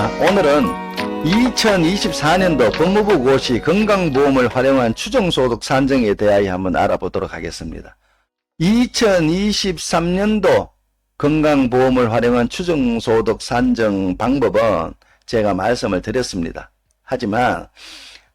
자, 오늘은 2024년도 법무부 고시 건강보험을 활용한 추정소득 산정에 대하여 한번 알아보도록 하겠습니다. 2023년도 건강보험을 활용한 추정소득 산정 방법은 제가 말씀을 드렸습니다. 하지만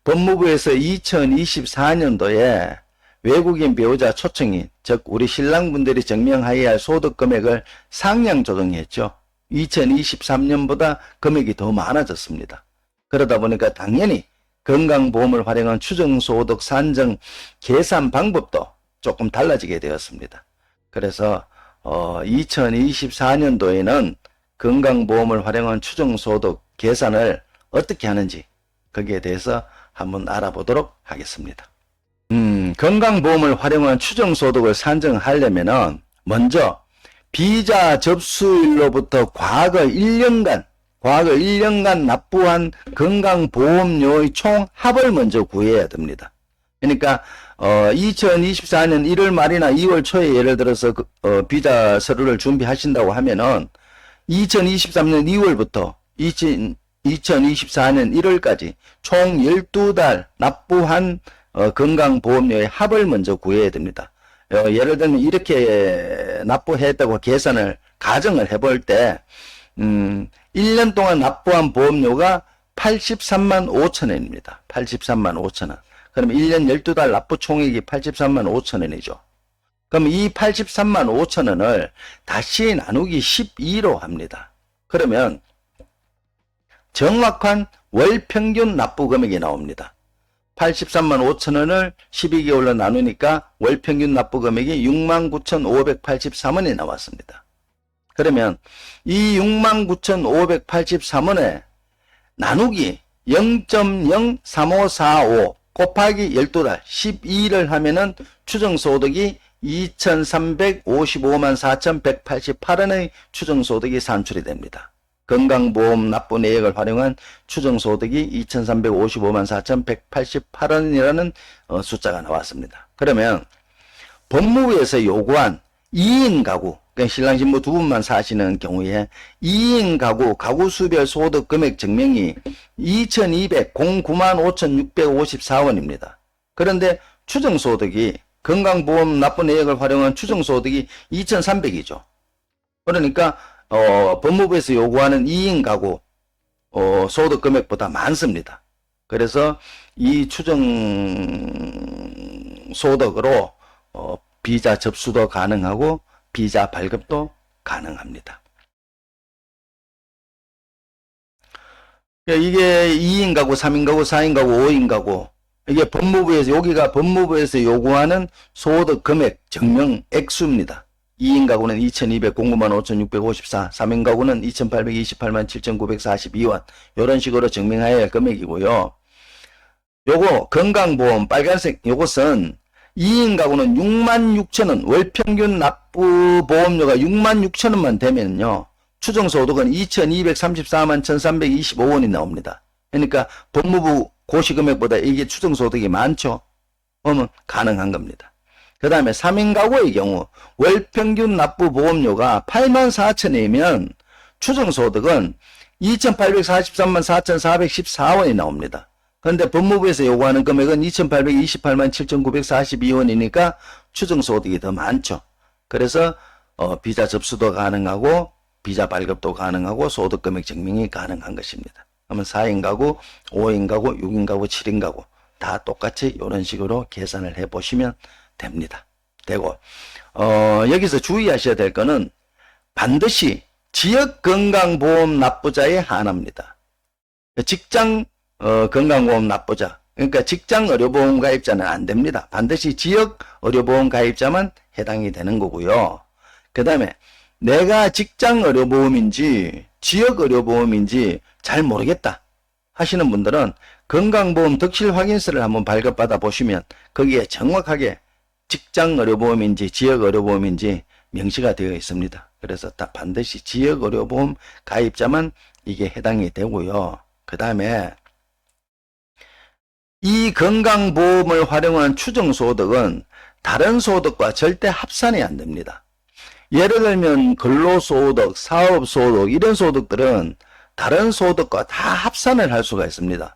법무부에서 2024년도에 외국인 배우자 초청인, 즉 우리 신랑분들이 증명하여야 할 소득금액을 상향 조정했죠. 2023년보다 금액이 더 많아졌습니다. 그러다 보니까 당연히 건강보험을 활용한 추정소득 산정 계산 방법도 조금 달라지게 되었습니다. 그래서 2024년도에는 건강보험을 활용한 추정소득 계산을 어떻게 하는지 거기에 대해서 한번 알아보도록 하겠습니다. 건강보험을 활용한 추정소득을 산정하려면은 먼저 비자 접수일로부터 과거 1년간 납부한 건강보험료의 총 합을 먼저 구해야 됩니다. 그러니까 2024년 1월 말이나 2월 초에 예를 들어서 비자 서류를 준비하신다고 하면은 2023년 2월부터 2024년 1월까지 총 12달 납부한 건강보험료의 합을 먼저 구해야 됩니다. 예를 들면 이렇게 납부했다고 계산을 가정을 해볼 때 1년 동안 납부한 보험료가 83만 5천 원입니다. 83만 5천 원. 그럼 1년 12달 납부 총액이 83만 5천 원이죠. 그럼 이 83만 5천 원을 다시 나누기 12로 합니다. 그러면 정확한 월 평균 납부 금액이 나옵니다. 83만 5천 원을 12개월로 나누니까 월 평균 납부 금액이 69,583원이 나왔습니다. 그러면 이 69,583원에 나누기 0.03545 곱하기 12달 12를 하면은 추정소득이 2,355만 4,188원의 추정소득이 산출이 됩니다. 건강보험 납부 내역을 활용한 추정소득이 2,355만 4,188원이라는 숫자가 나왔습니다. 그러면 법무부에서 요구한 2인 가구, 그러니까 신랑 신부 두 분만 사시는 경우에 2인 가구 수별 소득 금액 증명이 2,209만 5,654원입니다. 그런데 추정소득이 건강보험 납부 내역을 활용한 추정소득이 2,300이죠. 그러니까 법무부에서 요구하는 2인 가구 소득 금액보다 많습니다. 그래서 이 추정 소득으로 비자 접수도 가능하고 비자 발급도 가능합니다. 이게 2인 가구, 3인 가구, 4인 가구, 5인 가구, 이게 여기가 법무부에서 요구하는 소득 금액 증명 액수입니다. 2인 가구는 2,209만 5,654, 3인 가구는 2,828만 7,942원. 이런 식으로 증명해야 할 금액이고요. 요거 건강보험 빨간색 요것은 2인 가구는 66,000원, 월 평균 납부 보험료가 66,000원만 되면요. 추정소득은 2,234만 1,325원이 나옵니다. 그러니까 법무부 고시금액보다 이게 추정소득이 많죠. 그러면 가능한 겁니다. 그 다음에 3인 가구의 경우 월 평균 납부 보험료가 84,000원이면 추정소득은 2,843만 4,414원이 나옵니다. 그런데 법무부에서 요구하는 금액은 2,828만 7,942원이니까 추정소득이 더 많죠. 그래서 비자 접수도 가능하고 비자 발급도 가능하고 소득금액 증명이 가능한 것입니다. 그러면 4인 가구, 5인 가구, 6인 가구, 7인 가구 다 똑같이 이런 식으로 계산을 해보시면 됩니다. 되고 여기서 주의하셔야 될 거는 반드시 지역건강보험 납부자에 한합니다. 직장 건강보험 납부자, 그러니까 직장의료보험 가입자는 안 됩니다. 반드시 지역의료보험 가입자만 해당이 되는 거고요. 그 다음에 내가 직장의료보험인지 지역의료보험인지 잘 모르겠다 하시는 분들은 건강보험 덕실 확인서를 한번 발급받아 보시면 거기에 정확하게 직장의료보험인지 지역의료보험인지 명시가 되어 있습니다. 그래서 반드시 지역의료보험 가입자만 이게 해당이 되고요. 그 다음에 이 건강보험을 활용한 추정소득은 다른 소득과 절대 합산이 안 됩니다. 예를 들면 근로소득, 사업소득 이런 소득들은 다른 소득과 다 합산을 할 수가 있습니다.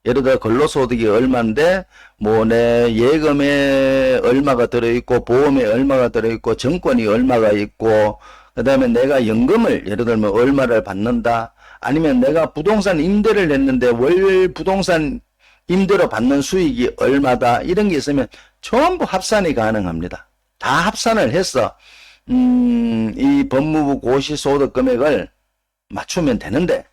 예를 들어 근로소득이 얼마인데 뭐 내 예금에 얼마가 들어있고 보험에 얼마가 들어있고 정권이 얼마가 있고 그 다음에 내가 연금을 예를 들면 얼마를 받는다, 아니면 내가 부동산 임대를 냈는데 월 부동산 임대로 받는 수익이 얼마다, 이런 게 있으면 전부 합산이 가능합니다. 다 합산을 해서 이 법무부 고시소득 금액을 맞추면 되는데,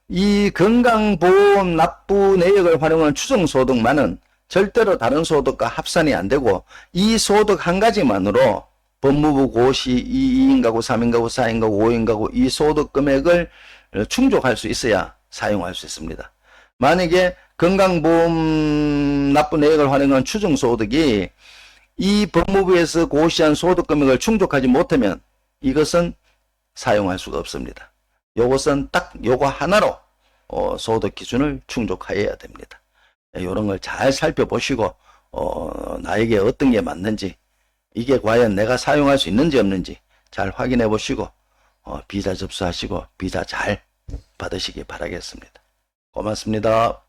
이 건강보험 납부 내역을 활용한 추정소득만은 절대로 다른 소득과 합산이 안 되고, 이 소득 한 가지만으로 법무부 고시 2인 가구, 3인 가구, 4인 가구, 5인 가구 이 소득 금액을 충족할 수 있어야 사용할 수 있습니다. 만약에 건강보험 납부 내역을 활용한 추정소득이 이 법무부에서 고시한 소득 금액을 충족하지 못하면 이것은 사용할 수가 없습니다. 요것은 딱 요거 하나로 소득 기준을 충족해야 됩니다. 이런 걸 잘 살펴보시고 나에게 어떤 게 맞는지, 이게 과연 내가 사용할 수 있는지 없는지 잘 확인해 보시고 비자 접수하시고 비자 잘 받으시기 바라겠습니다. 고맙습니다.